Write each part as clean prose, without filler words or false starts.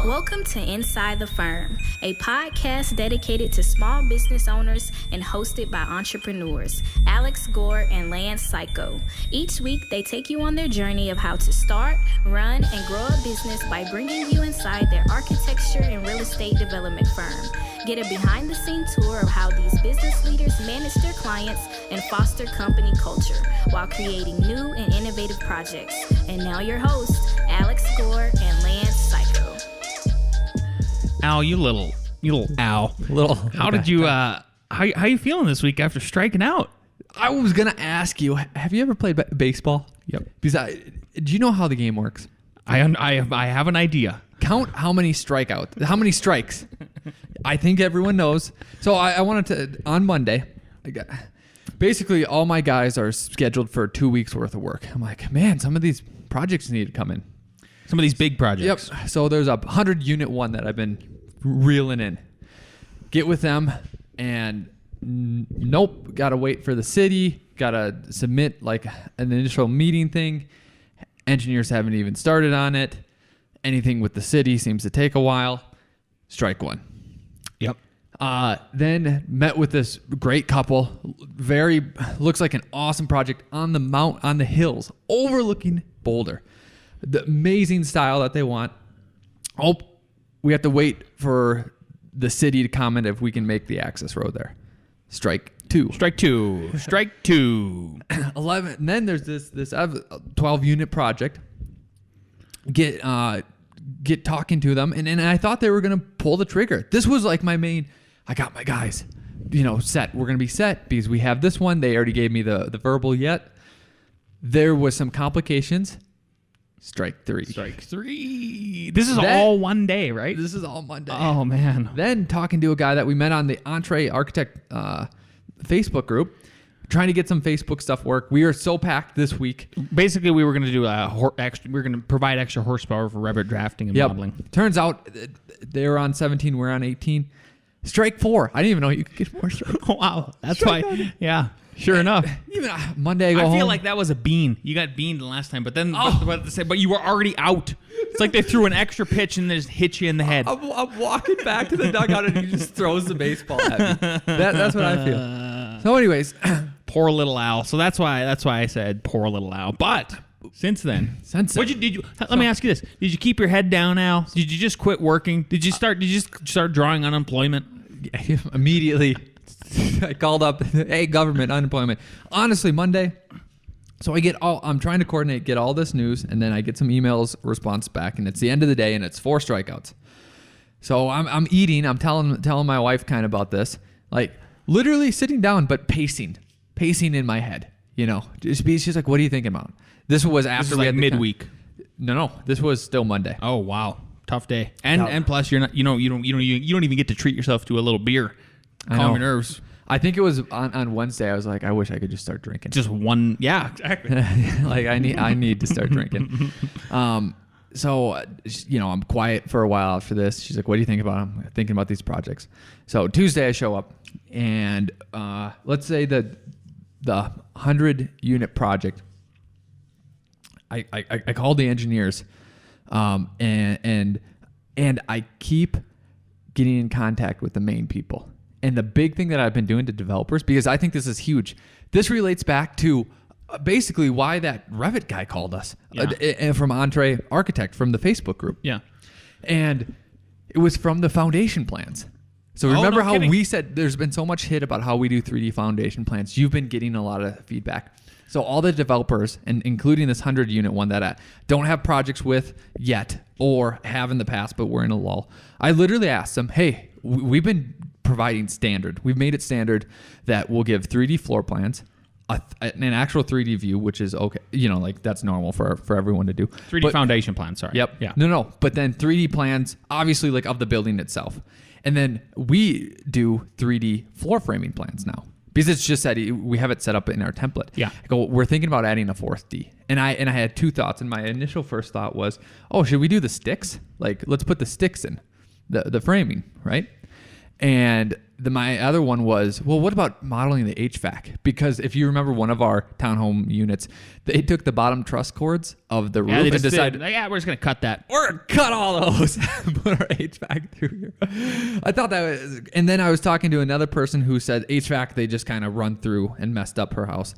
Welcome to Inside the Firm, a podcast dedicated to small business owners and hosted by entrepreneurs, Alex Gore and Lance Cayko. Each week, they take you on their journey of how to start, run, and grow a business by bringing you inside their architecture and real estate development firm. Get a behind-the-scenes tour of how these business leaders manage their clients and foster company culture while creating new and innovative projects. And now your hosts, Alex Gore and Lance Cayko. Al, you little Al. How did you how you feeling this week after striking out? I was gonna ask you, have you ever played baseball? Yep. Because do you know how the game works? I have an idea. Count how many strikes. I think everyone knows. So I wanted to, on Monday, basically all my guys are scheduled for 2 weeks worth of work. I'm like, man, some of these projects need to come in. Some of these big projects. Yep. So there's a 100-unit one that I've been reeling in. Get with them, and nope, got to wait for the city. Got to submit like an initial meeting thing. Engineers haven't even started on it. Anything with the city seems to take a while. Strike one. Yep. Then met with this great couple. Looks like an awesome project on the hills overlooking Boulder. The amazing style that they want. Oh, we have to wait for the city to comment if we can make the access road there. Strike two. 11. And then there's this 12-unit project. Get talking to them, and I thought they were gonna pull the trigger. This was like my main. I got my guys, set. We're gonna be set because we have this one. They already gave me the verbal yet. There was some complications. Strike three. This is all one day, right? This is all Monday. Oh, man. Then talking to a guy that we met on the Entree Architect Facebook group, trying to get some Facebook stuff work. We are so packed this week. Basically, we were going to do we're going to provide extra horsepower for Revit drafting and modeling. Turns out they were on 17, we're on 18. Strike 4. I didn't even know you could get more strikes. Oh, wow. That's why. Yeah. Sure enough. Even Monday I go home. I feel like that was a bean. You got beaned the last time, but then but you were already out. It's like they threw an extra pitch and they just hit you in the head. I'm walking back to the dugout and he just throws the baseball at me. That's what I feel. So anyways, poor little Al. So that's why I said poor little Al. But since then, let me ask you this: did you keep your head down, Al? Did you just quit working? Did you just start drawing unemployment? Immediately. I called up, hey, government, unemployment. Honestly, Monday, so I'm trying to coordinate, get all this news, and then I get some emails response back, and it's the end of the day, and it's 4 strikeouts. So I'm eating, I'm telling my wife kind of about this, like literally sitting down, but pacing in my head, she's like, what are you thinking about? This was after we had midweek. No, this was still Monday. Oh, wow. Tough day. And plus you're not, you don't even get to treat yourself to a little beer. Calm your nerves. I think it was on Wednesday. I was like, I wish I could just start drinking. Just one. Yeah, exactly. Like I need to start drinking. So, I'm quiet for a while after this. She's like, what do you think about? I'm thinking about these projects. So Tuesday I show up and let's say the 100-unit project. I called the engineers and I keep getting in contact with the main people. And the big thing that I've been doing to developers, because I think this is huge, this relates back to basically why that Revit guy called us from Entree Architect from the Facebook group. Yeah. And it was from the foundation plans. So remember how we said there's been so much hit about how we do 3D foundation plans. You've been getting a lot of feedback. So all the developers, and including this 100-unit one that I don't have projects with yet or have in the past, but we're in a lull, I literally asked them, hey, we've been providing standard. We've made it standard that we'll give 3D floor plans, an actual 3D view, which is okay. That's normal for everyone to do. 3D foundation plan, sorry. Yep. Yeah. No. But then 3D plans, obviously, like of the building itself. And then we do 3D floor framing plans now. Because it's just that we have it set up in our template. Yeah. I go, we're thinking about adding a 4th D. And I had 2 thoughts. And my initial first thought was, should we do the sticks? Like, let's put the sticks in the framing, right? And my other one was, well, what about modeling the HVAC? Because if you remember one of our townhome units, they took the bottom truss cords of the roof they and decided, we're just going to cut that. or cut all those and put our HVAC through here. I thought that was, and then I was talking to another person who said HVAC, they just kind of run through and messed up her house.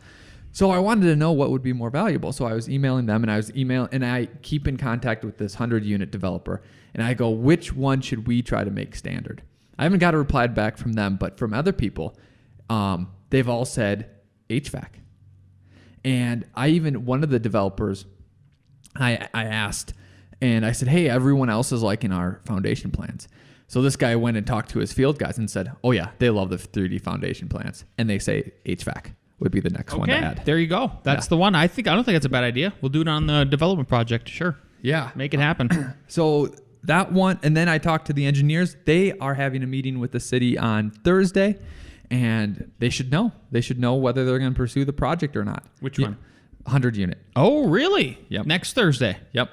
So I wanted to know what would be more valuable. So I was emailing them, and I keep in contact with this 100-unit developer, and I go, which one should we try to make standard? I haven't got a reply back from them, but from other people, they've all said HVAC. And one of the developers, I asked, and I said, hey, everyone else is liking our foundation plans. So this guy went and talked to his field guys and said, oh yeah, they love the 3D foundation plans. And they say HVAC would be the next one to add. There you go. That's the one. I don't think that's a bad idea. We'll do it on the development project. Sure. Yeah. Make it happen. So that one, and then I talked to the engineers. They are having a meeting with the city on Thursday, and they should know. They should know whether they're going to pursue the project or not. Which one? 100 unit. Oh, really? Yep. Next Thursday. Yep.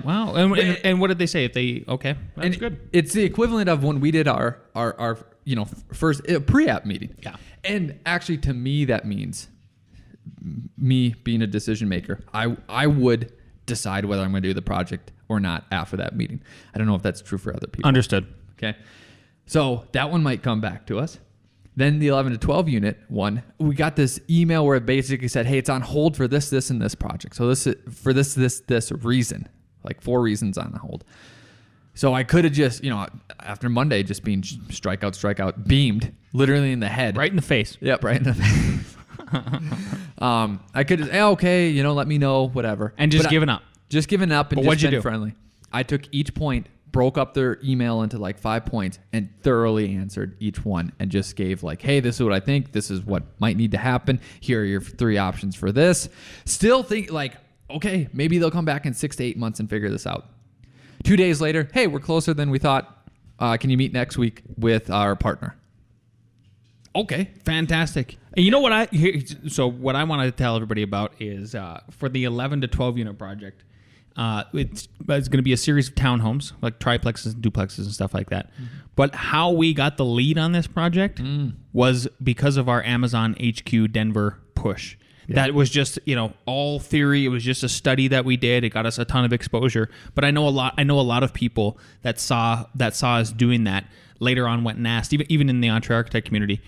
Wow. And what did they say? Okay, that's good. It's the equivalent of when we did our first pre-app meeting. Yeah. And actually, to me, that means me being a decision maker. I would decide whether I'm going to do the project or not after that meeting. I don't know if that's true for other people. Understood. Okay. So that one might come back to us. Then the 11 to 12 unit one, we got this email where it basically said, hey, it's on hold for this, and this project. So this reason, like 4 reasons on hold. So I could have just, after Monday, just being strikeout, beamed literally in the head. Right in the face. Yep, right in the face. I could just, okay, let me know, whatever. And just giving up. Just giving up and but just what'd you been do? Friendly. I took each point, broke up their email into like 5 points, and thoroughly answered each one and just gave like, hey, this is what I think. This is what might need to happen. Here are your 3 options for this. Still think like, okay, maybe they'll come back in 6 to 8 months and figure this out. 2 days later, hey, we're closer than we thought. Can you meet next week with our partner? Okay, fantastic. And you know what what I wanted to tell everybody about is for the 11 to 12 unit project, it's going to be a series of townhomes, like triplexes and duplexes and stuff like that. Mm-hmm. But how we got the lead on this project was because of our Amazon HQ Denver push. Yeah. That was just, all theory. It was just a study that we did. It got us a ton of exposure. But I know a lot of people that saw us doing that later on went and asked, even in the Entre Architect community.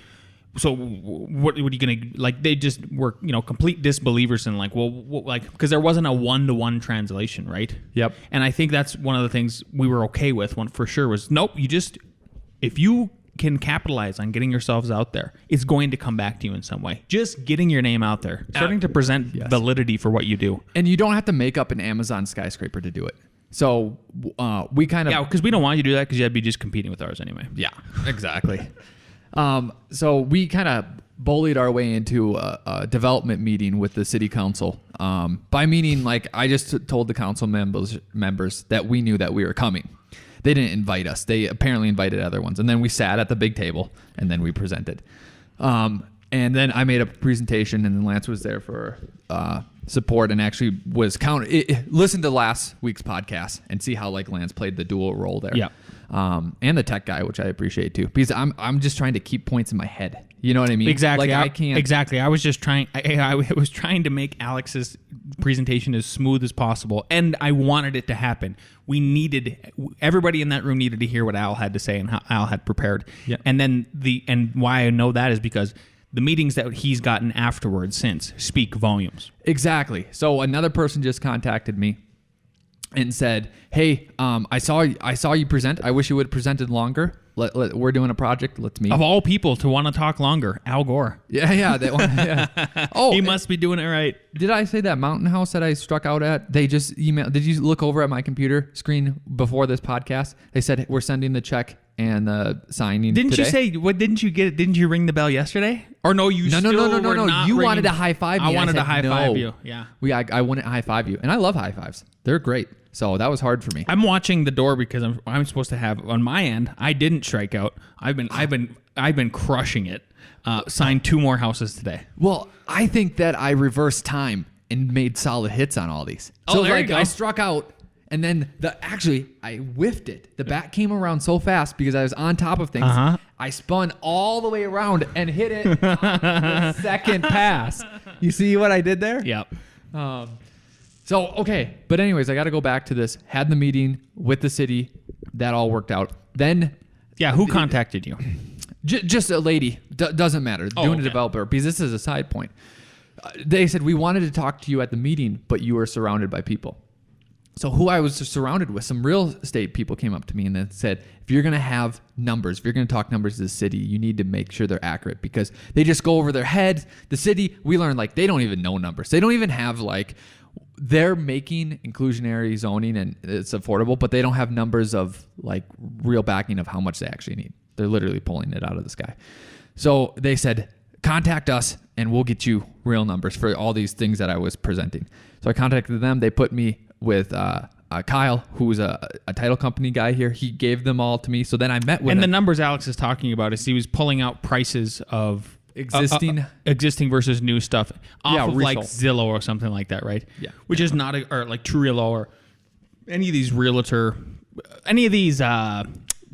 So what are you going to, like, they just were, complete disbelievers in because there wasn't a 1-to-1 translation, right? Yep. And I think that's one of the things we were okay with for sure was, nope, if you can capitalize on getting yourselves out there, it's going to come back to you in some way. Just getting your name out there, starting to present validity for what you do. And you don't have to make up an Amazon skyscraper to do it. So we kind of... Yeah, because we don't want you to do that because you'd be just competing with ours anyway. Yeah, exactly. So we kind of bullied our way into a development meeting with the city council. By meaning, like, I just told the council members that we knew that we were coming. They didn't invite us. They apparently invited other ones. And then we sat at the big table, and then we presented. And then I made a presentation, and then Lance was there for support and actually was listen to last week's podcast and see how like Lance played the dual role there. Yeah. And the tech guy, which I appreciate too, because I'm just trying to keep points in my head. You know what I mean? Exactly. Like I can't. Exactly. I was just trying. I was trying to make Alex's presentation as smooth as possible, and I wanted it to happen. Everybody in that room needed to hear what Al had to say and how Al had prepared. Yeah. And then and why I know that is because the meetings that he's gotten afterwards since speak volumes. Exactly. So another person just contacted me and said, "Hey, I saw you present. I wish you would have presented longer. We're doing a project. Let's meet." Of all people to want to talk longer, Al Gore. Yeah. That one, yeah. Oh, he must be doing it right. Did I say that mountain house that I struck out at? They just emailed. Did you look over at my computer screen before this podcast? They said we're sending the check and the signing. Didn't today. you say? What didn't you get it? Didn't you ring the bell yesterday? Or no, you no. Not you ringing. wanted to high five me. I wanted to high five you. Yeah. I wanted to high five you, and I love high fives. They're great. So that was hard for me. I'm watching the door because I'm supposed to have on my end. I didn't strike out. I've been crushing it. Signed 2 more houses today. Well, I think that I reversed time and made solid hits on all these. So there you go. I struck out, And then I whiffed it. The bat came around so fast because I was on top of things. I spun all the way around and hit it on the second pass. You see what I did there? Yep. Okay. But anyways, I got to go back to this. Had the meeting with the city. That all worked out. Then... Yeah, who contacted you? Just a lady. Doesn't matter. Doing a developer. Because this is a side point. They said, we wanted to talk to you at the meeting, but you were surrounded by people. So who I was surrounded with, some real estate people came up to me and then said, if you're going to have numbers, if you're going to talk numbers to the city, you need to make sure they're accurate because they just go over their heads. The city, we learned like they don't even know numbers. They don't even have like, they're making inclusionary zoning and it's affordable, but they don't have numbers of like real backing of how much they actually need. They're literally pulling it out of the sky. So they said, contact us and we'll get you real numbers for all these things that I was presenting. So I contacted them. They put me with Kyle, who's a title company guy here. He gave them all to me. So then I met with him. And the numbers Alex is talking about is he was pulling out prices of existing versus new stuff off of like Zillow or something like that, right? Yeah. Which is not or like Truealo or any of these any of these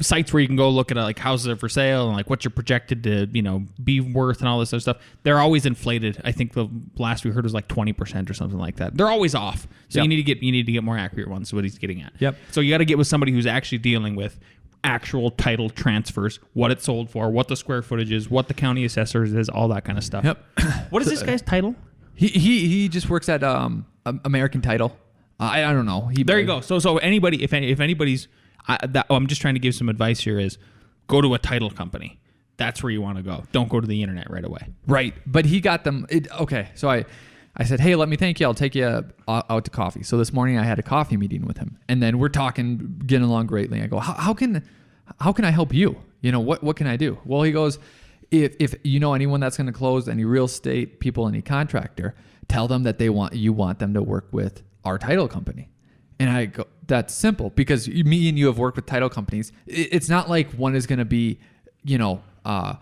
sites where you can go look at like houses are for sale and like what you're projected to be worth and all this other stuff. They're always inflated. I think the last we heard was like 20% or something like that. They're always off. So you need to get more accurate ones. Is what he's getting at. Yep. So you got to get with somebody who's actually dealing with actual title transfers, what it sold for, what the square footage is, what the county assessors is, all that kind of stuff. Yep. What is this guy's title? He just works at American Title. I don't know. There you go. So anybody, if anybody's, I'm just trying to give some advice here is go to a title company. That's where you want to go. Don't go to the internet right away. Right. But he got them. Okay. So I said, hey, let me thank you. I'll take you out to coffee. So this morning I had a coffee meeting with him. And then we're talking, getting along greatly. I go, how can I help you? What can I do? Well, he goes, if you know anyone that's going to close, any real estate people, any contractor, tell them that you want them to work with our title company. And I go, that's simple because me and you have worked with title companies. It's not like one is going to be, a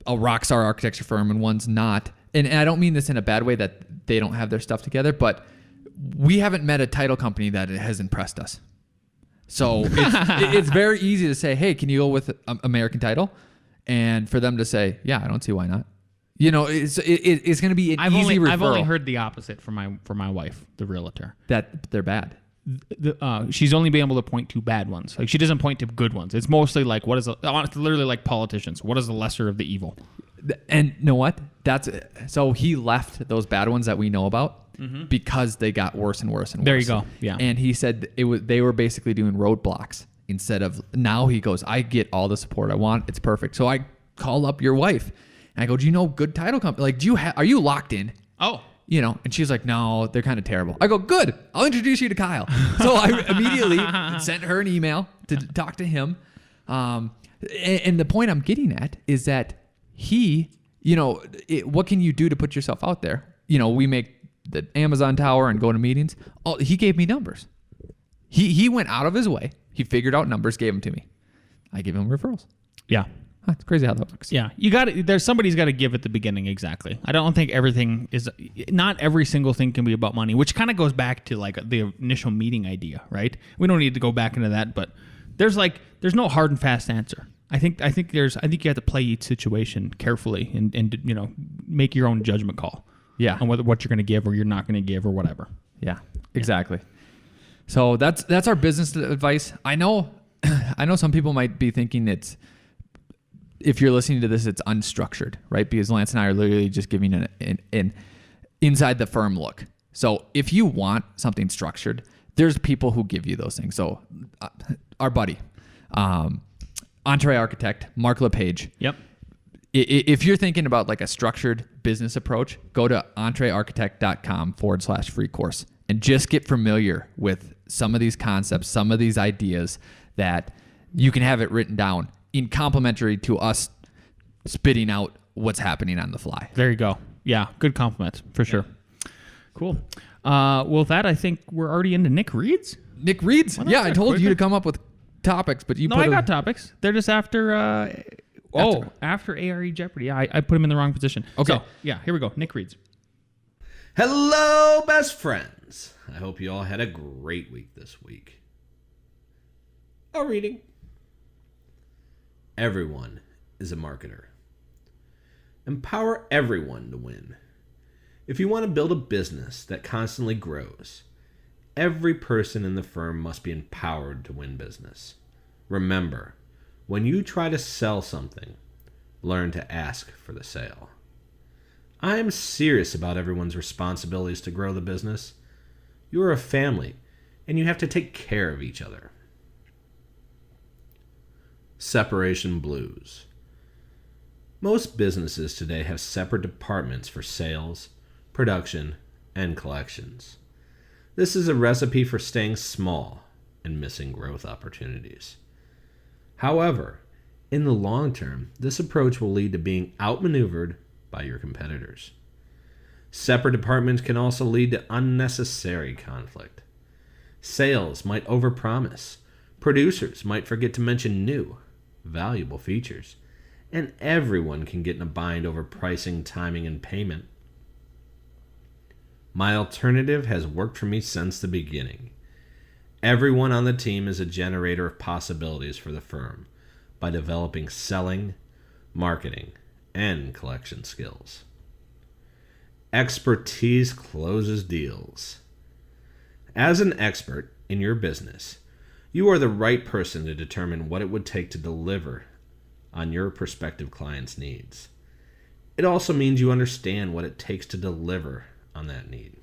rock star architecture firm and one's not. And I don't mean this in a bad way that they don't have their stuff together, but we haven't met a title company that has impressed us. So it's very easy to say, hey, can you go with American Title? And for them to say, yeah, I don't see why not. It's going to be an easy referral. I've only heard the opposite from my wife, the realtor. That they're bad. She's only been able to point to bad ones. Like she doesn't point to good ones. It's mostly like it's literally like politicians. What is the lesser of the evil? And you know what? So he left those bad ones that we know about because they got worse and worse and worse. There you go. Yeah. And he said they were basically doing roadblocks instead of now. He goes, I get all the support I want. It's perfect. So I call up your wife and I go, do you know good title company? Like, are you locked in? Oh. And she's like, no, they're kind of terrible. I go, good. I'll introduce you to Kyle. So I immediately sent her an email to talk to him. And the point I'm getting at is that what can you do to put yourself out there? We make the Amazon Tower and go to meetings. Oh, he gave me numbers. He went out of his way. He figured out numbers, gave them to me. I give him referrals. Yeah. It's crazy how that works. Yeah, somebody's got to give at the beginning. Exactly. I don't think not every single thing can be about money, which kind of goes back to like the initial meeting idea, right? We don't need to go back into that, but there's no hard and fast answer. I think you have to play each situation carefully and make your own judgment call. Yeah. On what you're going to give or you're not going to give or whatever. Yeah, exactly. So that's our business advice. I know some people might be thinking if you're listening to this, it's unstructured, right? Because Lance and I are literally just giving an inside the firm look. So if you want something structured, there's people who give you those things. So our buddy, Entree Architect, Mark LePage. Yep. If you're thinking about like a structured business approach, go to entrearchitect.com/free course and just get familiar with some of these concepts, some of these ideas that you can have it written down in complementary to us spitting out what's happening on the fly. There you go. Yeah, good compliment for sure. Cool. With that, I think we're already into NickReads. NickReads? Well, yeah, I told you to come up with topics, but you I got topics. They're just after A.R.E. Jeopardy. Yeah, I put them in the wrong position. Okay. So, yeah, here we go. NickReads. Hello, best friends. I hope you all had a great week this week. A reading. Everyone is a marketer. Empower everyone to win. If you want to build a business that constantly grows, every person in the firm must be empowered to win business. Remember, when you try to sell something, learn to ask for the sale. I am serious about everyone's responsibilities to grow the business. You are a family, and you have to take care of each other. Separation blues. Most businesses today have separate departments for sales, production, and collections. This is a recipe for staying small and missing growth opportunities. However, in the long term, this approach will lead to being outmaneuvered by your competitors. Separate departments can also lead to unnecessary conflict. Sales might overpromise. Producers might forget to mention new, valuable features. And everyone can get in a bind over pricing, timing, and payment. My alternative has worked for me since the beginning. Everyone on the team is a generator of possibilities for the firm by developing selling, marketing, and collection skills. Expertise closes deals. As an expert in your business, you are the right person to determine what it would take to deliver on your prospective client's needs. It also means you understand what it takes to deliver on that need.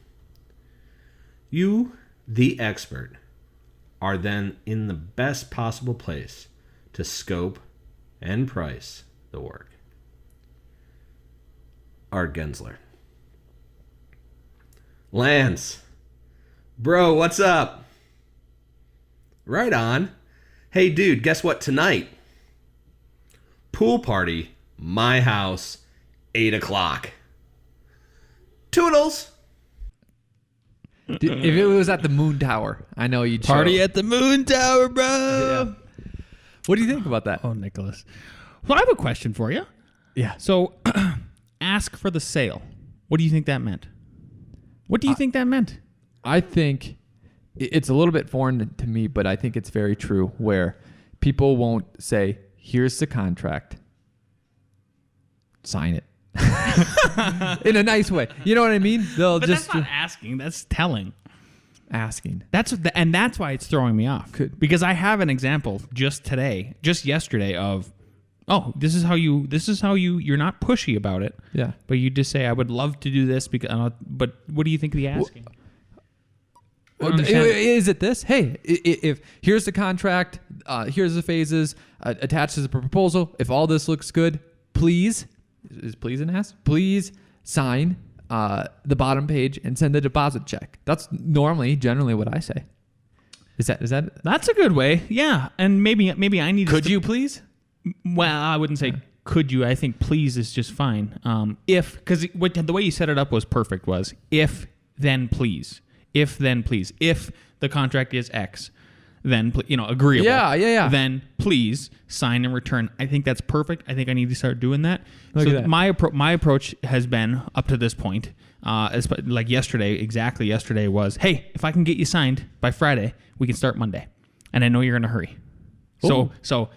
You, the expert, are then in the best possible place to scope and price the work. Art Gensler. Lance. Bro, what's up? Right on. Hey, dude, guess what tonight? Pool party, my house, 8 o'clock. Toodles. If it was at the Moon Tower, I know you'd Party show. at the Moon Tower, bro. Yeah. What do you think about that? Oh, Nicholas. Well, I have a question for you. Yeah. So, ask for the sale. What do you think that meant? What do you think that meant? I think it's a little bit foreign to me, but I think it's very true where people won't say, here's the contract. Sign it. In a nice way. You know what I mean? They'll But just that's not asking. That's telling. asking. And that's why it's throwing me off. Because I have an example just yesterday of, this is how you're not pushy about it. Yeah. But you just say, I would love to do this because, but what do you think of the asking? Is it this? Hey, if here's the contract, here's the phases, attached to the proposal. If all this looks good, please, is please an ask? Please sign the bottom page and send the deposit check. That's generally what I say. Is that? That's a good way. Yeah. And maybe I need Could you please? Well, I wouldn't say could you. I think please is just fine. Because the way you set it up was perfect was if, then please. If, then please. If the contract is X, then, agreeable. Yeah. Then please sign and return. I think that's perfect. I think I need to start doing that. Look at that. My approach has been up to this point, like exactly yesterday was, hey, if I can get you signed by Friday, we can start Monday. And I know you're in a hurry. Ooh. So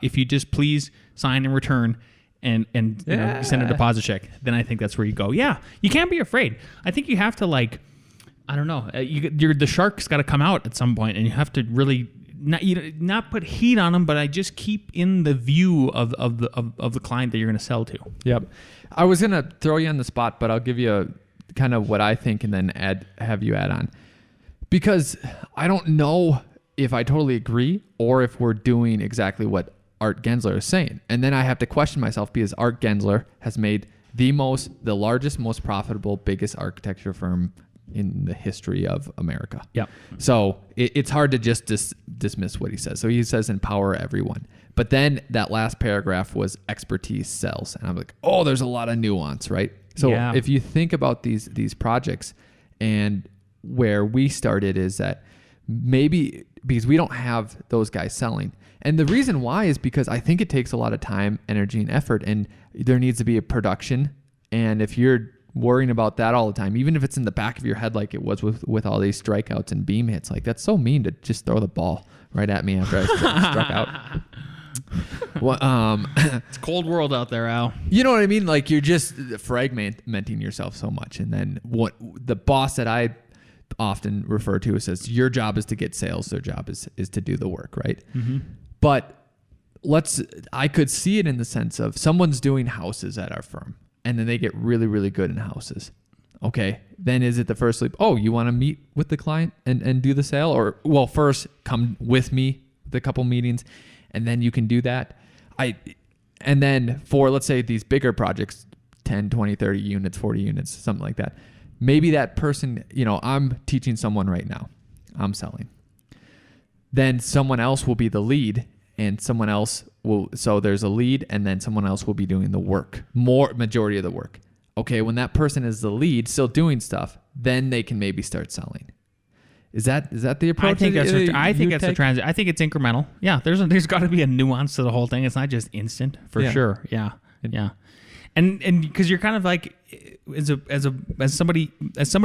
if you just please sign and return and send a deposit check, then I think that's where you go. Yeah, you can't be afraid. I think you have to I don't know. The shark's got to come out at some point, and you have to really not put heat on them, but I just keep in the view of the client that you're going to sell to. Yep. I was gonna throw you on the spot, but I'll give you kind of what I think, and then have you add on, because I don't know if I totally agree or if we're doing exactly what Art Gensler is saying, and then I have to question myself because Art Gensler has made the largest, most profitable, biggest architecture firm in the history of America. Yep. So it's hard to just dismiss what he says. So he says empower everyone. But then that last paragraph was expertise sells. And I'm like, there's a lot of nuance, right? So if you think about these projects, and where we started is that maybe because we don't have those guys selling. And the reason why is because I think it takes a lot of time, energy, and effort, and there needs to be a production. And if you're worrying about that all the time, even if it's in the back of your head like it was with all these strikeouts and beam hits. Like, that's so mean to just throw the ball right at me after I struck out. Well, it's a cold world out there, Al. You know what I mean? Like, you're just fragmenting yourself so much. And then what the boss that I often refer to says, your job is to get sales. Their job is to do the work, right? Mm-hmm. But I could see it in the sense of someone's doing houses at our firm, and then they get really, really good in houses. Okay. Then is it the first leap? Oh, you want to meet with the client and do the sale? Or, well, first come with me with a couple meetings, and then you can do that. And then for, let's say, these bigger projects, 10, 20, 30 units, 40 units, something like that. Maybe that person, I'm teaching someone right now. I'm selling. Then someone else will be the lead, and someone else will, so there's a lead, and then someone else will be doing the work, majority of the work. Okay, when that person is the lead, still doing stuff, then they can maybe start selling. Is that the approach? I think that's the transit. I think it's incremental. Yeah, there's got to be a nuance to the whole thing. It's not just instant, for sure. Yeah, yeah. And because you're kind of like, as somebody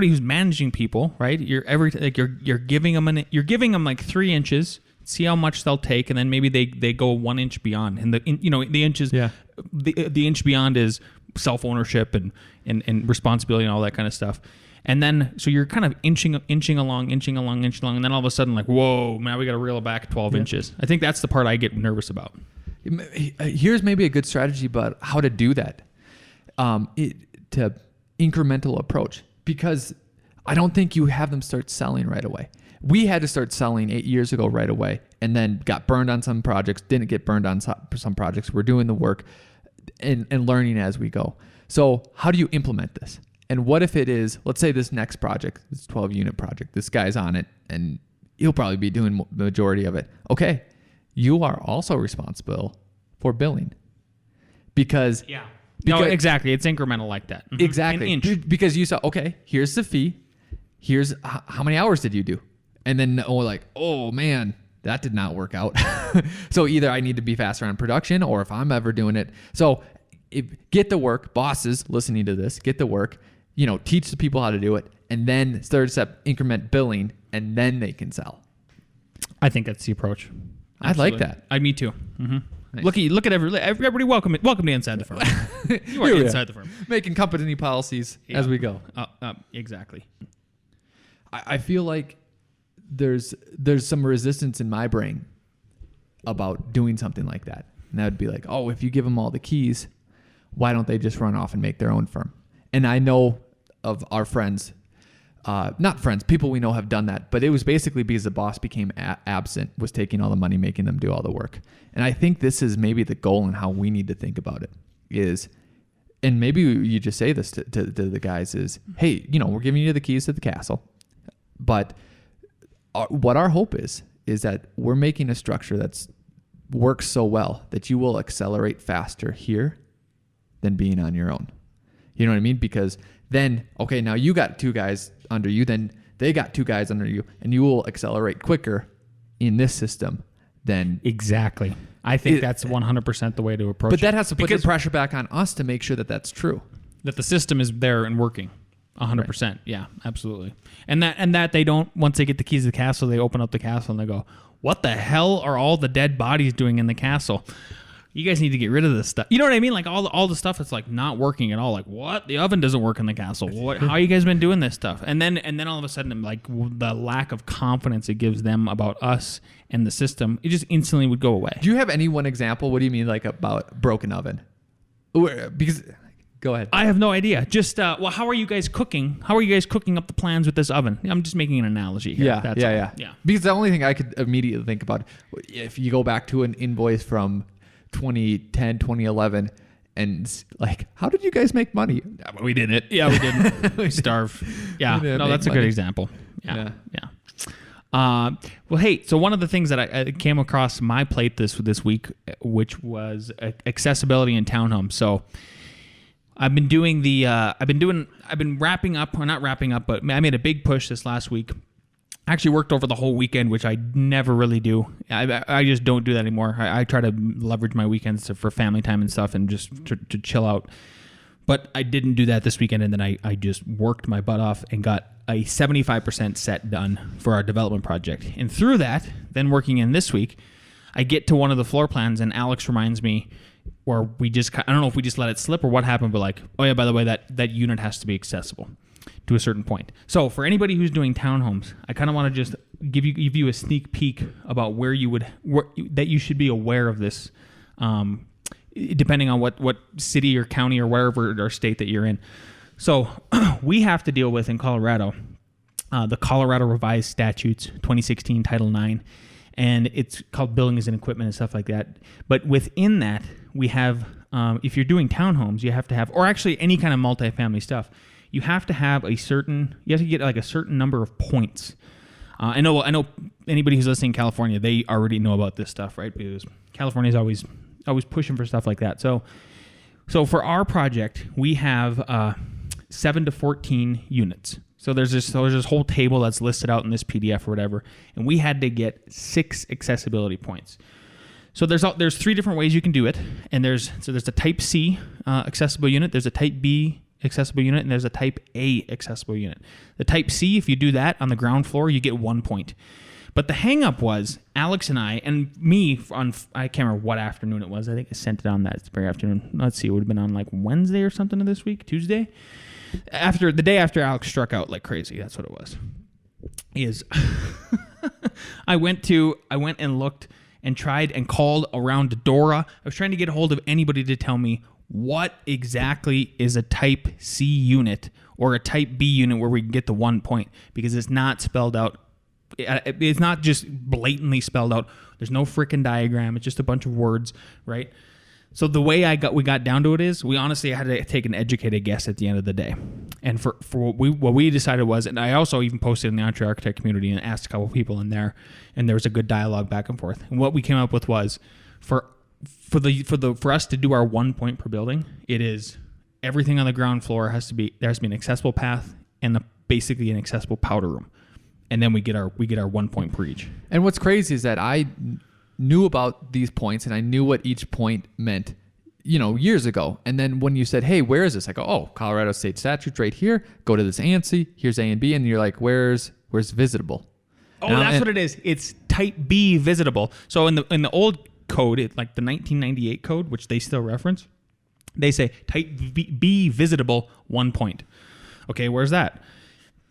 who's managing people, right? You're giving them like 3 inches. See how much they'll take, and then maybe they go 1 inch beyond. And the inches, the inch beyond is self ownership and responsibility and all that kind of stuff. And then so you're kind of inching along, and then all of a sudden, like, whoa, now we got to reel it back 12 inches. I think that's the part I get nervous about. Here's maybe a good strategy about how to do that. To incremental approach, because I don't think you have them start selling right away. We had to start selling 8 years ago right away, and then got burned on some projects, didn't get burned on some projects. We're doing the work and learning as we go. So how do you implement this? And what if it is, let's say this next project, this 12-unit project, this guy's on it, and he'll probably be doing the majority of it. Okay, you are also responsible for billing. Because... yeah. No, exactly. It's incremental like that. Mm-hmm. Exactly. An inch. Because you saw, okay, here's the fee. Here's how many hours did you do? And then like, oh man, that did not work out. So either I need to be faster on production, or if I'm ever doing it. So get the work, bosses listening to this, get the work, teach the people how to do it, and then third step, increment billing, and then they can sell. I think that's the approach. I'd like that. Me too. Mm-hmm. Nice. Look at everybody. Welcome to Inside the Firm. You are inside the firm, making company policies as we go. Exactly. I feel like there's some resistance in my brain about doing something like that, and that would be like, oh, if you give them all the keys, why don't they just run off and make their own firm? And I know of our friends. Not friends, people we know have done that, but it was basically because the boss became absent, was taking all the money, making them do all the work. And I think this is maybe the goal and how we need to think about it is, and maybe you just say this to the guys is, hey, we're giving you the keys to the castle, but what our hope is that we're making a structure that's works so well that you will accelerate faster here than being on your own. You know what I mean? Because then, okay, now you got 2 guys under you, then they got 2 guys under you, and you will accelerate quicker in this system than... Exactly. I think that's 100% the way to approach it. But that has to put the pressure back on us to make sure that that's true. That the system is there and working. 100%. Right. Yeah, absolutely. And that they don't, once they get the keys to the castle, they open up the castle and they go, what the hell are all the dead bodies doing in the castle? You guys need to get rid of this stuff. You know what I mean? Like all the stuff that's like not working at all. Like, what? The oven doesn't work in the castle. How you guys been doing this stuff? And then all of a sudden, like the lack of confidence it gives them about us and the system, it just instantly would go away. Do you have any one example? What do you mean, like about broken oven? Because go ahead. I have no idea. Just how are you guys cooking? How are you guys cooking up the plans with this oven? I'm just making an analogy here. Yeah. Because the only thing I could immediately think about, if you go back to an invoice from 2010, 2011, and like, how did you guys make money? We didn't. Yeah, we didn't. We starved. Yeah. No, that's a good example. Yeah. Well, hey, so one of the things that I came across my plate this week, which was accessibility in townhomes. So I've been doing I've been wrapping up, or not wrapping up, but I made a big push this last week. I actually worked over the whole weekend, which I never really do. I just don't do that anymore. I try to leverage my weekends for family time and stuff and just to chill out. But I didn't do that this weekend, and then I just worked my butt off and got a 75% set done for our development project. And through that, then working in this week, I get to one of the floor plans, and Alex reminds me, or I don't know if we just let it slip or what happened, but like, oh yeah, by the way, that unit has to be accessible to a certain point. So for anybody who's doing townhomes, I kind of want to just give you a sneak peek about where that you should be aware of this, depending on what city or county or wherever or state that you're in. So we have to deal with in Colorado, the Colorado Revised Statutes 2016 Title 9, and it's called buildings and equipment and stuff like that. But within that, we have, if you're doing townhomes, you have to have, or actually any kind of multifamily stuff, you have to get like a certain number of points. I know anybody who's listening in California, they already know about this stuff, right? Because California is always pushing for stuff like that. So for our project, we have 7 to 14 units. So there's this whole table that's listed out in this PDF or whatever, and we had to get 6 accessibility points. So there's 3 different ways you can do it, and there's a Type C accessible unit, there's a Type B accessible unit, and there's a Type A accessible unit. The Type C, if you do that on the ground floor, you get 1 point. But the hang-up was Alex and I, and me, I can't remember what afternoon it was. I think I sent it on that very afternoon. Let's see, it would have been on like Wednesday or something of this week, Tuesday. The day after Alex struck out like crazy. That's what it was. I went and looked and tried and called around Dora. I was trying to get a hold of anybody to tell me what exactly is a Type C unit or a Type B unit where we can get the 1 point, because it's not spelled out. It's not just blatantly spelled out. There's no freaking diagram. It's just a bunch of words, right? So the way we got down to it is, we honestly had to take an educated guess at the end of the day. And for what we decided was, and I also even posted in the Entre Architect community and asked a couple people in there, and there was a good dialogue back and forth. And what we came up with was, for us to do our 1 point per building, it is everything on the ground floor there has to be an accessible path and basically an accessible powder room. And then we get our 1 point per each. And what's crazy is that I knew about these points and I knew what each point meant, years ago. And then when you said, hey, where is this? I go, oh, Colorado State Statutes right here. Go to this ANSI. Here's A and B. And you're like, where's visitable? Oh, that's what it is. It's Type B visitable. So in the old code, like the 1998 code, which they still reference, they say Type B visitable 1 point. Okay, where's that?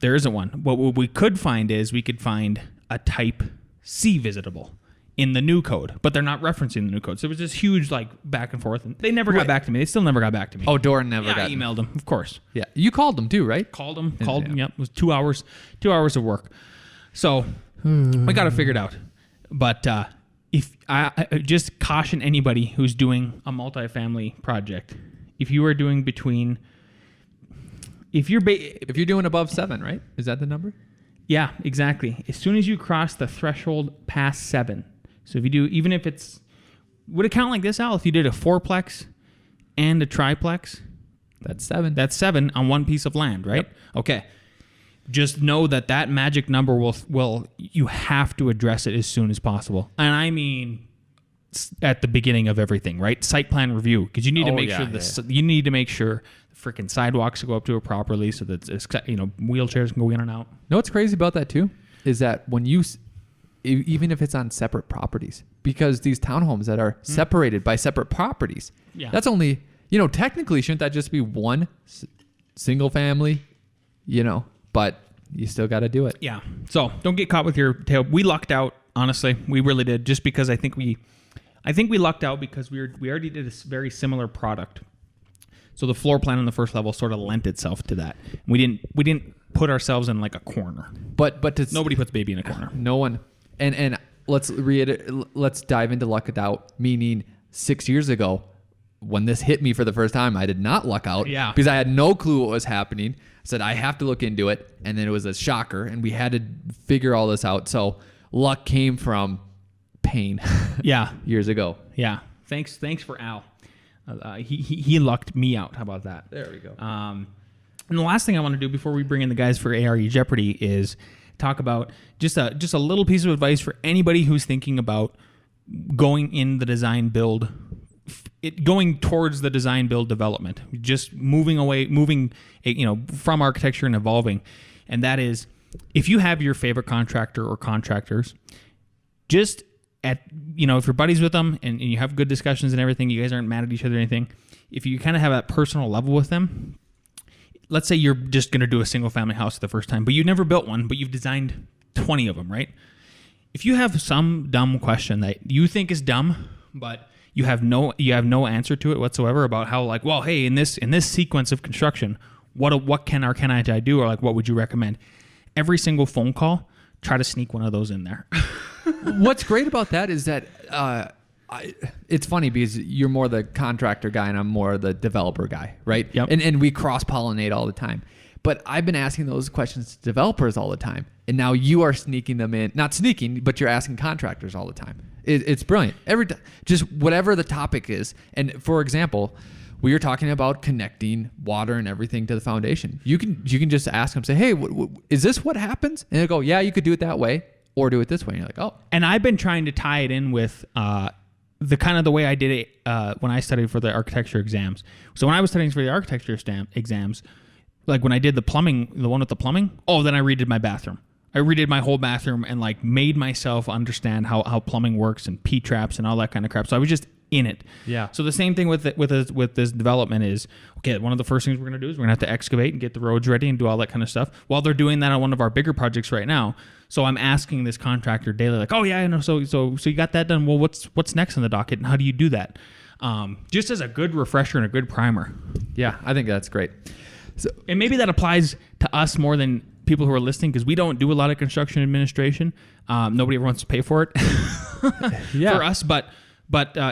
There isn't one. What we could find is we could find a Type C visitable in the new code, but they're not referencing the new code. So it was this huge back and forth, and they never got back to me. They still never got back to me. Oh, Doran never got. I emailed them, of course. Yeah, you called them too, right? Called them. Yep, it was 2 hours. 2 hours of work. So we got it figured out. But if I just caution anybody who's doing a multifamily project, if you are doing if you're doing above 7, right? Is that the number? Yeah, exactly. As soon as you cross the threshold past 7. So if you do, even if would it count like this, Al? If you did a 4-plex and a triplex, that's 7. That's 7 on one piece of land, right? Yep. Okay. Just know that magic number will you have to address it as soon as possible. And I mean at the beginning of everything, right? Site plan review, because you need to make sure you need to make sure the freaking sidewalks go up to it properly, so that wheelchairs can go in and out. Know what's crazy about that too is that when even if it's on separate properties, because these townhomes that are separated by separate properties, that's only technically shouldn't that just be one single family, but you still got to do it. Yeah. So don't get caught with your tail. We lucked out, honestly. We really did, just because I think we lucked out because we already did a very similar product. So the floor plan on the first level sort of lent itself to that. We didn't put ourselves in like a corner. But nobody puts baby in a corner. No one. And let's dive into luck out, meaning 6 years ago when this hit me for the first time, I did not luck out because I had no clue what was happening. I said, I have to look into it. And then it was a shocker and we had to figure all this out. So luck came from pain. Years ago. Yeah. Thanks for Al. He lucked me out. How about that? There we go. And the last thing I want to do before we bring in the guys for A.R.E. Jeopardy is talk about just a little piece of advice for anybody who's thinking about going in the design build it going towards the design, build, development, just moving from architecture and evolving. And that is, if you have your favorite contractor or contractors, just if you're buddies with them and you have good discussions and everything, you guys aren't mad at each other or anything. If you kind of have that personal level with them, let's say you're just going to do a single family house for the first time, but you've never built one, but you've designed 20 of them, right? If you have some dumb question that you think is dumb, but you have no answer to it whatsoever about how, like, well, hey, in this sequence of construction, what can or cannot I do, or like what would you recommend? Every single phone call, try to sneak one of those in there. What's great about that is that it's funny because you're more the contractor guy and I'm more the developer guy, right? Yep. And we cross-pollinate all the time. But I've been asking those questions to developers all the time. And now you are sneaking them in. Not sneaking, but you're asking contractors all the time. It's brilliant. Every time, just whatever the topic is. And for example, we were talking about connecting water and everything to the foundation. You can just ask them, say, hey, is this what happens? And they'll go, yeah, you could do it that way or do it this way. And you're like, oh. And I've been trying to tie it in with the way I did it when I studied for the architecture exams. So when I was studying for the architecture exams, like when I did the plumbing, the one with the plumbing, then I redid my bathroom. I redid my whole bathroom and like made myself understand how plumbing works and P-traps and all that kind of crap. So I was just in it. Yeah. So the same thing with this development is, okay, one of the first things we're going to do is we're going to have to excavate and get the roads ready and do all that kind of stuff. While they're doing that on one of our bigger projects right now. So I'm asking this contractor daily, like, oh yeah, I know. So you got that done. Well, what's next on the docket and how do you do that? Just as a good refresher and a good primer. Yeah, I think that's great. So, and maybe that applies to us more than people who are listening, because we don't do a lot of construction administration. Nobody ever wants to pay for it for us. But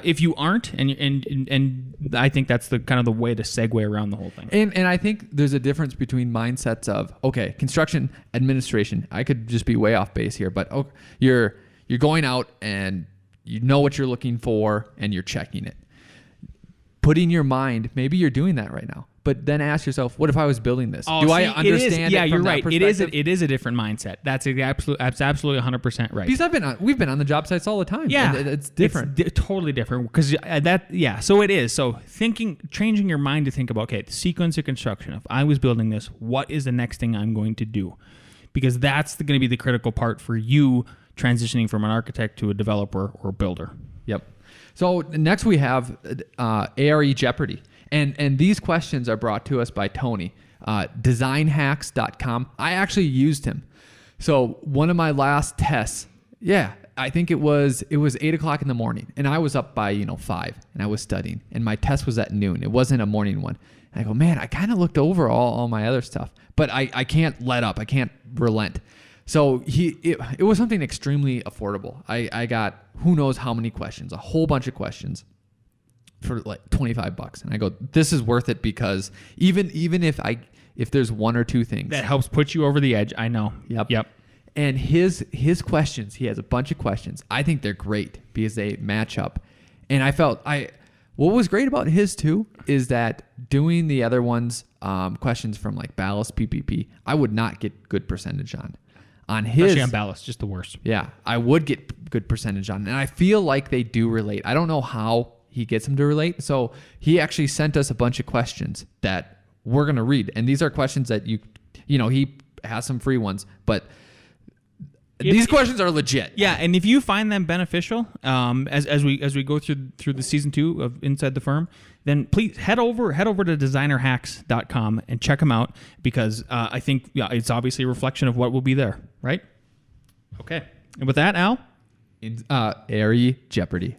if you aren't, and I think that's the kind of the way to segue around the whole thing. And I think there's a difference between mindsets of, okay, construction administration. I could just be way off base here, but you're going out and you know what you're looking for and you're checking it. Putting your mind, maybe you're doing that right now. But then ask yourself, what if I was building this? Do I understand it? Yeah, from you're that right. perspective? It is a different mindset. That's absolutely 100% right. Because we've been on the job sites all the time. Yeah, and it's different. It's totally different because So it is. So changing your mind to think about, okay, the sequence of construction. If I was building this, what is the next thing I'm going to do? Because that's going to be the critical part for you transitioning from an architect to a developer or builder. Yep. So next we have A.R.E. Jeopardy. And these questions are brought to us by Tony, designhacks.com. I actually used him. So one of my last tests, I think it was 8 o'clock in the morning, and I was up by 5, and I was studying, and my test was at noon. It wasn't a morning one. And I go, man, I kind of looked over all my other stuff, but I can't let up. I can't relent. So it was something extremely affordable. I got who knows how many questions, a whole bunch of questions, for like $25, and I go, this is worth it, because even if there's one or two things that helps put you over the edge. I know. Yep. And his questions, he has a bunch of questions. I think they're great because they match up. And what was great about his too is that doing the other ones, questions from like ballast PPP, I would not get good percentage on. On his, especially on ballast, just the worst. Yeah, I would get good percentage on, and I feel like they do relate. I don't know how he gets them to relate. So he actually sent us a bunch of questions that we're going to read. And these are questions that he has some free ones, but these questions are legit. Yeah. And if you find them beneficial, as we go through the season 2 of Inside the Firm, then please head over to designerhacks.com and check them out, because I think it's obviously a reflection of what will be there. Right. Okay. And with that, Al, A.R.E. Jeopardy.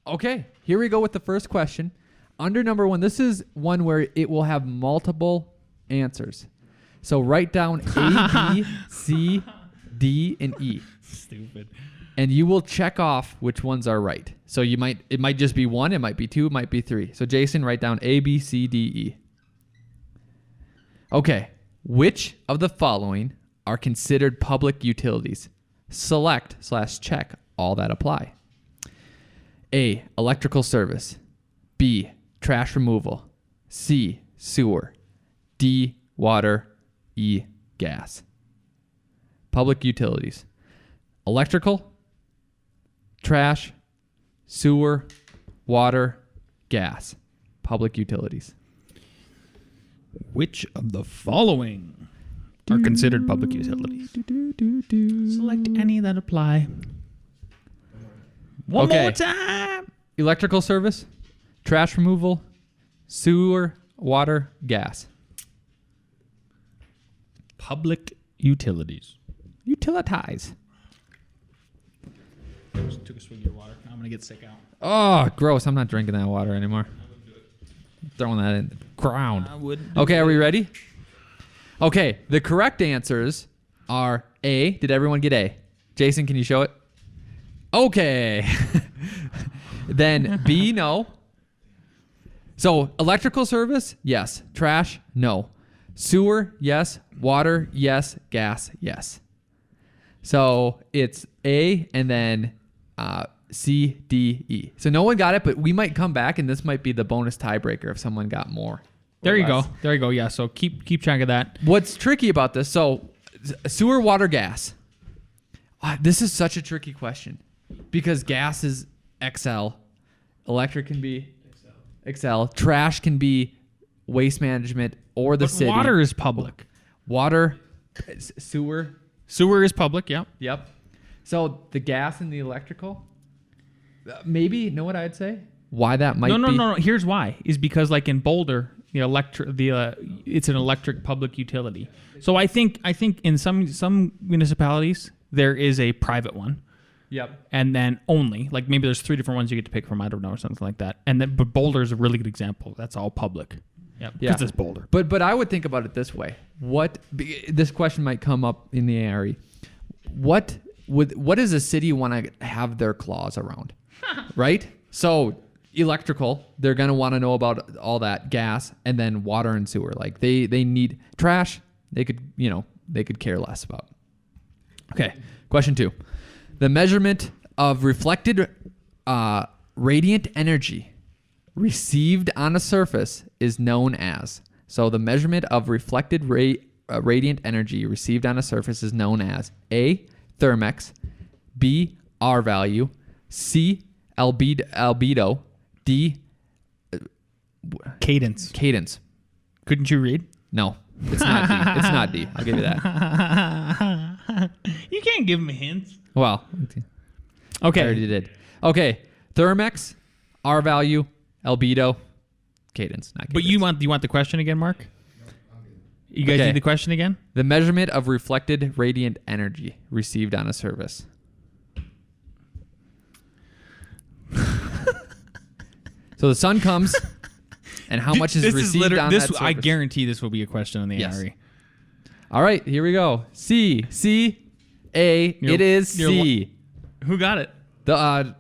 Okay, here we go with the first question. Under number 1, this is one where it will have multiple answers. So write down A, B, C, D, and E. Stupid. And you will check off which ones are right. So it might just be 1, it might be 2, it might be 3. So Jason, write down A, B, C, D, E. Okay, which of the following are considered public utilities? Select/check all that apply. A, electrical service. B, trash removal. C, sewer. D, water. E, gas. Public utilities. Electrical, trash, sewer, water, gas. Public utilities. Which of the following are considered public utilities? Select any that apply. One more time. Electrical service, trash removal, sewer, water, gas. Public utilities. Utilitize. Just took a swig of your water. Now I'm going to get sick out. Oh, gross. I'm not drinking that water anymore. Throwing that in the ground. Okay, are we ready? Okay, the correct answers are A. Did everyone get A? Jason, can you show it? Okay. Then B, no. So electrical service, yes. Trash, no. Sewer, yes. Water, yes. Gas, yes. So it's A and then C, D, E. So no one got it, but we might come back and this might be the bonus tiebreaker if someone got more. There you go. There you go. Yeah, so keep track of that. What's tricky about this, so sewer, water, gas. This is such a tricky question because gas is XL. Electric can be XL. Trash can be waste management or the city. Water is public. Water, sewer. Sewer is public, yeah. Yep. So the gas and the electrical, maybe, know what I'd say? Why that might be? No. Here's why. Is because like in Boulder, it's an electric public utility. So I think in some municipalities there is a private one. Yep. And then only, like maybe there's 3 different ones you get to pick from, I don't know, or something like that. And then, but Boulder is a really good example. That's all public. Yep. Yeah. Because it's Boulder. But I would think about it this way. This question might come up in the A.R.E. What does a city want to have their claws around? Right? So electrical, they're going to want to know about all that, gas, and then water and sewer. Like they need trash, they could care less about. Okay, question 2. The measurement of reflected radiant energy received on a surface is known as. So the measurement of reflected radiant energy received on a surface is known as A, thermex, B, R value, C, albedo, D, cadence. Couldn't you read? No, it's not D. It's not D. I'll give you that. You can't give me hints. Well, okay. I already did. Okay, thermex, R value, albedo, cadence. Not cadence. But you want the question again, Mark? You guys need the question again? The measurement of reflected radiant energy received on a surface. So the sun comes, and how much is received on that surface? I guarantee this will be a question on the Yes. A.R.E. All right, here we go. A. It is C. Who got it? The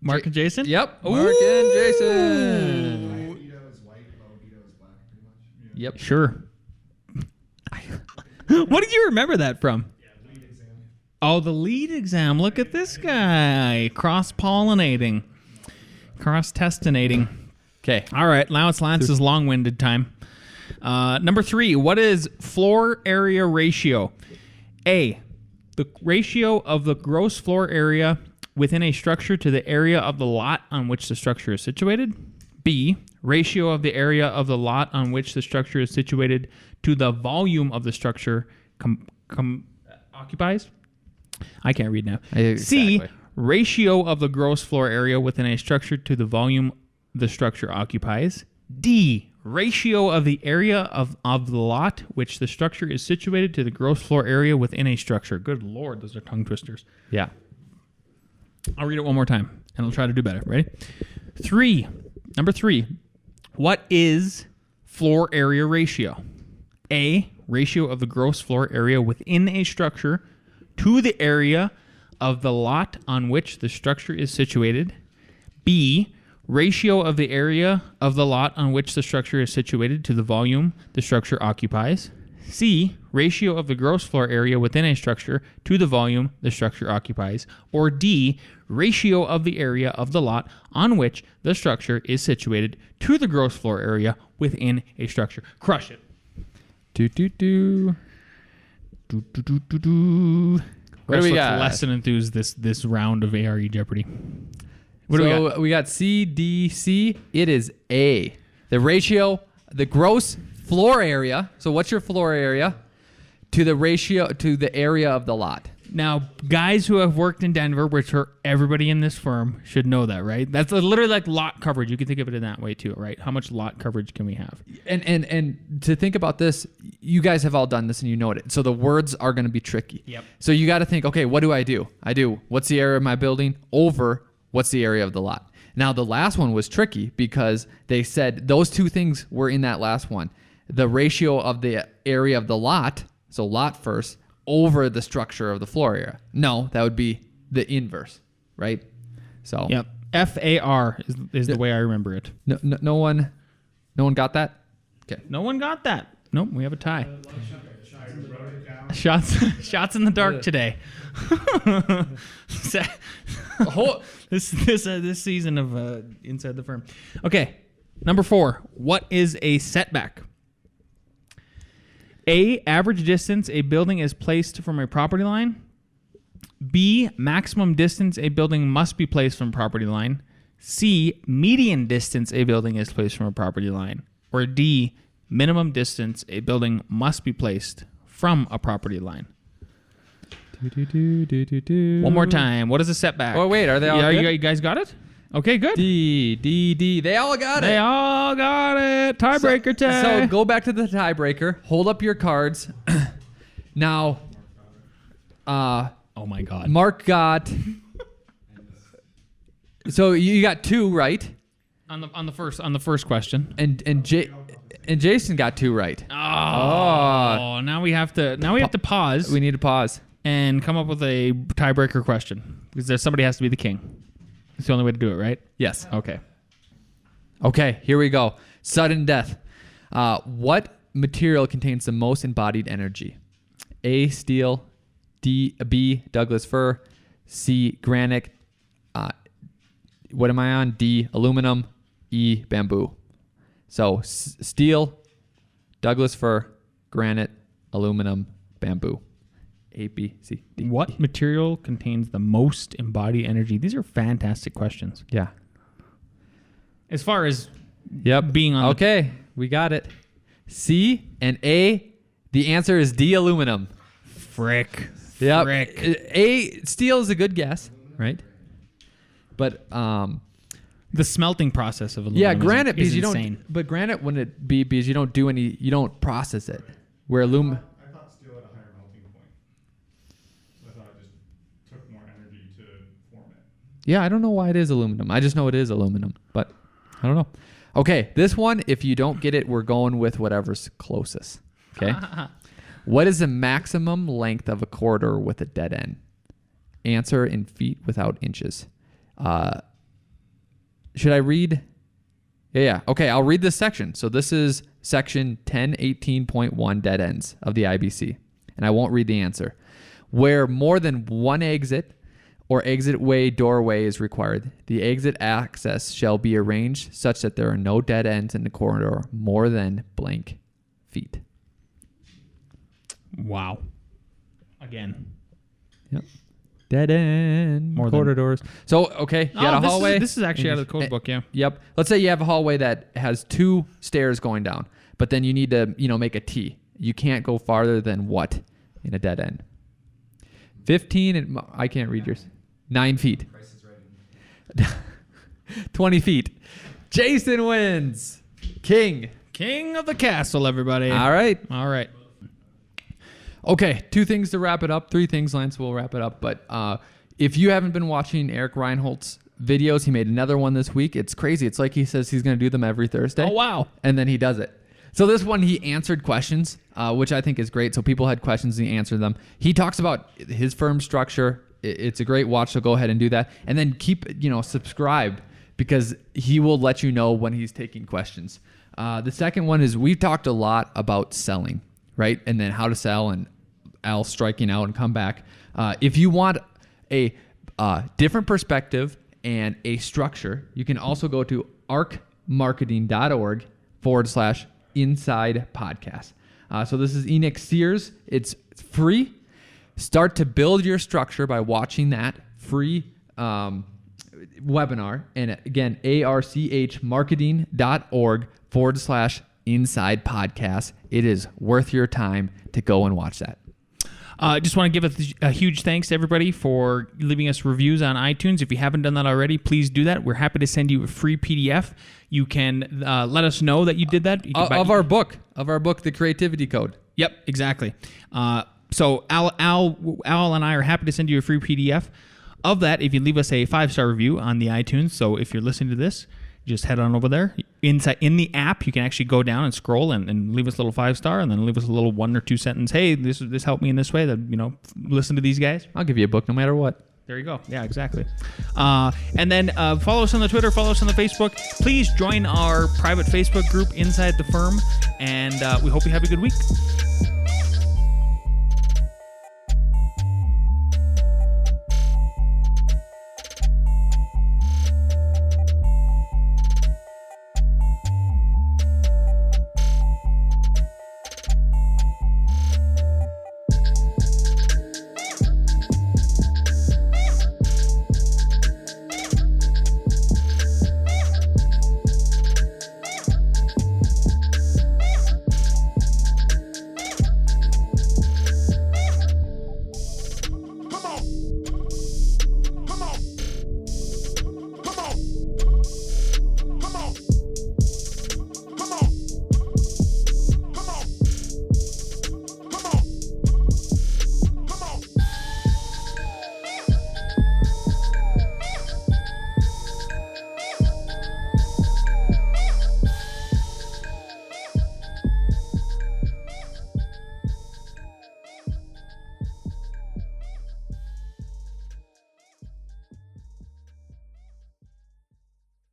Mark and Jason? Yep. Mark and Jason. Albedo is white, low albedo is black, pretty much. Yep. Sure. What did you remember that from? Yeah, lead exam. Oh, the lead exam. Look at this guy. Cross-pollinating. Cross-testinating. Okay. All right. Now it's Lance's long-winded time. Number 3. What is floor area ratio? A. The ratio of the gross floor area within a structure to the area of the lot on which the structure is situated. B. Ratio of the area of the lot on which the structure is situated to the volume of the structure occupies. I can't read now. Exactly. C. Ratio of the gross floor area within a structure to the volume the structure occupies. D. Ratio of the area of the lot which the structure is situated to the gross floor area within a structure. Good Lord, those are tongue twisters. Yeah. I'll read it one more time, and I'll try to do better. Ready? 3. Number 3. What is floor area ratio? A. Ratio of the gross floor area within a structure to the area of the lot on which the structure is situated. B. Ratio of the area of the lot on which the structure is situated to the volume the structure occupies. C. Ratio of the gross floor area within a structure to the volume the structure occupies. Or D. Ratio of the area of the lot on which the structure is situated to the gross floor area within a structure. Crush it. What do we got? Less than enthused this round of A.R.E. Jeopardy. What do we got? We got C, D, C. It is A. The ratio, the gross floor area. So what's your floor area to the ratio to the area of the lot? Now, guys who have worked in Denver, which are everybody in this firm, should know that, right? That's literally like lot coverage. You can think of it in that way too, right? How much lot coverage can we have? And to think about this, you guys have all done this and you know it. So the words are going to be tricky. Yep. So you got to think, okay, what do? I do what's the area of my building over what's the area of the lot? Now, the last one was tricky because they said those two things were in that last one. The ratio of the area of the lot, so lot first, over the structure of the floor area. No, that would be the inverse, right? So yep. FAR is the way I remember it. No one got that? Okay. No one got that. Nope, we have a tie. Shots in the dark today. This season of Inside the Firm. Okay, number 4. What is a setback? A, average distance a building is placed from a property line. B, maximum distance a building must be placed from property line. C, median distance a building is placed from a property line. Or D, minimum distance a building must be placed from a property line. One more time. What is a setback? Oh, wait. Are they all good? You guys got it? Okay, good. D. They all got it. They all got it. Tiebreaker tag. So go back to the tiebreaker. Hold up your cards. Now, oh my God. Mark got. So you got 2 right. On the first question. And Jason got 2 right. Oh. Now we have to pause. We need to pause and come up with a tiebreaker question because somebody has to be the king. It's the only way to do it, right? Yes. Okay, here we go. Sudden death. What material contains the most embodied energy? A, steel. B, Douglas fir. C, granite. What am I on? D, aluminum. E, bamboo. So steel, Douglas fir, granite, aluminum, bamboo. A, B, C, D. What material contains the most embodied energy? These are fantastic questions. Yeah. As far as Yep. being on Okay, we got it. C and A. The answer is D, aluminum. Frick. Yep. Frick. A, steel is a good guess, right? But The smelting process of aluminum. yeah, granite is because you insane. don't. But granite wouldn't it be because you don't process it. Where aluminum. I thought steel had a higher melting point. So I thought it just took more energy to form it. Yeah, I don't know why it is aluminum. I just know it is aluminum, but I don't know. Okay, this one, if you don't get it, we're going with whatever's closest. Okay. What is the maximum length of a corridor with a dead end? Answer in feet without inches. Should I read? Yeah. Okay, I'll read this section. So this is section 1018.1 dead ends of the IBC. And I won't read the answer. Where more than one exit or exitway doorway is required, the exit access shall be arranged such that there are no dead ends in the corridor more than blank feet. Wow. Again. Yep. Dead end More than- corridors. So, okay, you got a hallway. This is actually out of the code book, yeah. Yep. Let's say you have a hallway that has 2 stairs going down, but then you need to, make a T. You can't go farther than what in a dead end? 15 and I can't read yours. 9 feet. Price is right. 20 feet. Jason wins. King. King of the castle, everybody. All right. All right. Okay, 2 things to wrap it up. 3 things, Lance, we'll wrap it up. But if you haven't been watching Eric Reinhold's videos, he made another one this week. It's crazy. It's like he says he's going to do them every Thursday. Oh, wow. And then he does it. So this one, he answered questions, which I think is great. So people had questions and he answered them. He talks about his firm structure. It's a great watch, so go ahead and do that. And then keep, subscribe because he will let you know when he's taking questions. The second one is we've talked a lot about selling, right? And then how to sell and Al striking out and come back. If you want a different perspective and a structure, you can also go to arcmarketing.org/inside podcast. So this is Enoch Sears. It's free. Start to build your structure by watching that free webinar. And again, archmarketing.org/inside podcast. It is worth your time to go and watch that. Just want to give a huge thanks to everybody for leaving us reviews on iTunes. If you haven't done that already, please do that. We're happy to send you a free PDF. You can let us know that you did that. Of our book, The Creativity Code. Yep, exactly. So Al and I are happy to send you a free PDF of that if you leave us a 5-star review on the iTunes. So if you're listening to this, just head on over there. Inside in the app, you can actually go down and scroll and leave us a little 5-star, and then leave us a little 1 or 2 sentence. Hey, this helped me in this way. That listen to these guys. I'll give you a book no matter what. There you go. Yeah, exactly. And then follow us on the Twitter, follow us on the Facebook. Please join our private Facebook group Inside the Firm, and we hope you have a good week.